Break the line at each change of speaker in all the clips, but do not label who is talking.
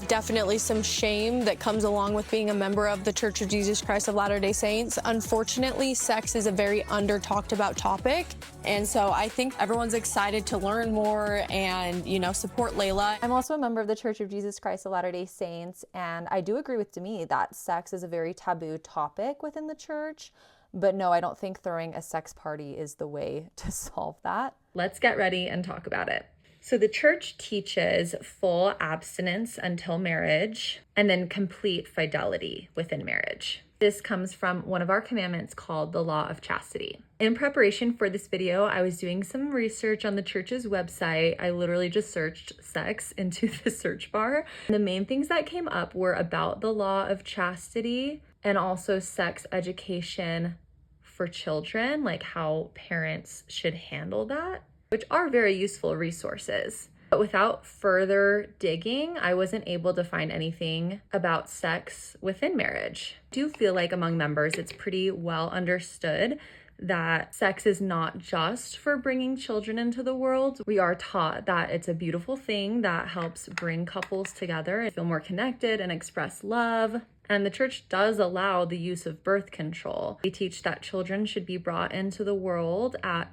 definitely some shame that comes along with being a member of the Church of Jesus Christ of Latter-day Saints. Unfortunately, sex is a very under-talked about topic. And so I think everyone's excited to learn more and, support Layla.
I'm also a member of the Church of Jesus Christ of Latter-day Saints, and I do agree with Demi that sex is a very taboo topic within the church. But no, I don't think throwing a sex party is the way to solve that.
Let's get ready and talk about it. So the church teaches full abstinence until marriage and then complete fidelity within marriage. This comes from one of our commandments called the law of chastity. In preparation for this video, I was doing some research on the church's website. I literally just searched sex into the search bar. The main things that came up were about the law of chastity and also sex education for children, like how parents should handle that, which are very useful resources. But without further digging, I wasn't able to find anything about sex within marriage. I do feel like among members, it's pretty well understood that sex is not just for bringing children into the world. We are taught that it's a beautiful thing that helps bring couples together and feel more connected and express love. And the church does allow the use of birth control. They teach that children should be brought into the world at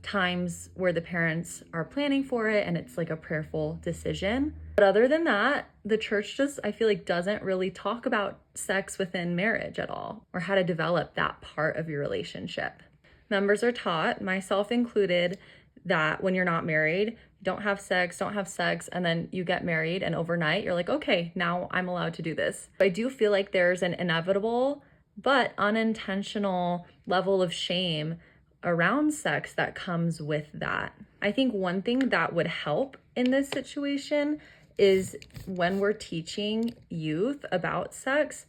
times where the parents are planning for it and it's like a prayerful decision. But other than that, the church just, I feel like, doesn't really talk about sex within marriage at all or how to develop that part of your relationship. Members are taught, myself included, that when you're not married, don't have sex, and then you get married and overnight you're like, okay, now I'm allowed to do this. I do feel like there's an inevitable but unintentional level of shame around sex that comes with that. I think one thing that would help in this situation is when we're teaching youth about sex,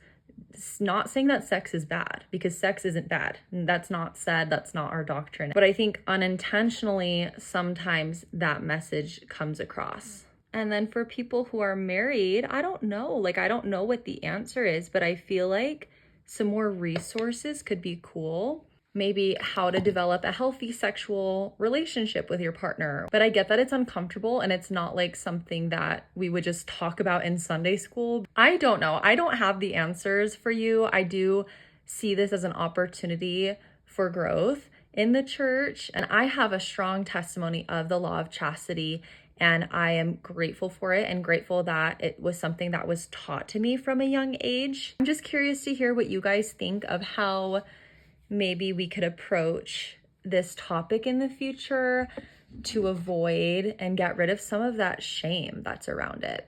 not saying that sex is bad, because sex isn't bad. That's not said, that's not our doctrine. But I think unintentionally, sometimes that message comes across. And then for people who are married, I don't know what the answer is, but I feel like some more resources could be cool. Maybe how to develop a healthy sexual relationship with your partner. But I get that it's uncomfortable and it's not like something that we would just talk about in Sunday school. I don't know. I don't have the answers for you. I do see this as an opportunity for growth in the church. And I have a strong testimony of the law of chastity, and I am grateful for it and grateful that it was something that was taught to me from a young age. I'm just curious to hear what you guys think of how maybe we could approach this topic in the future to avoid and get rid of some of that shame that's around it.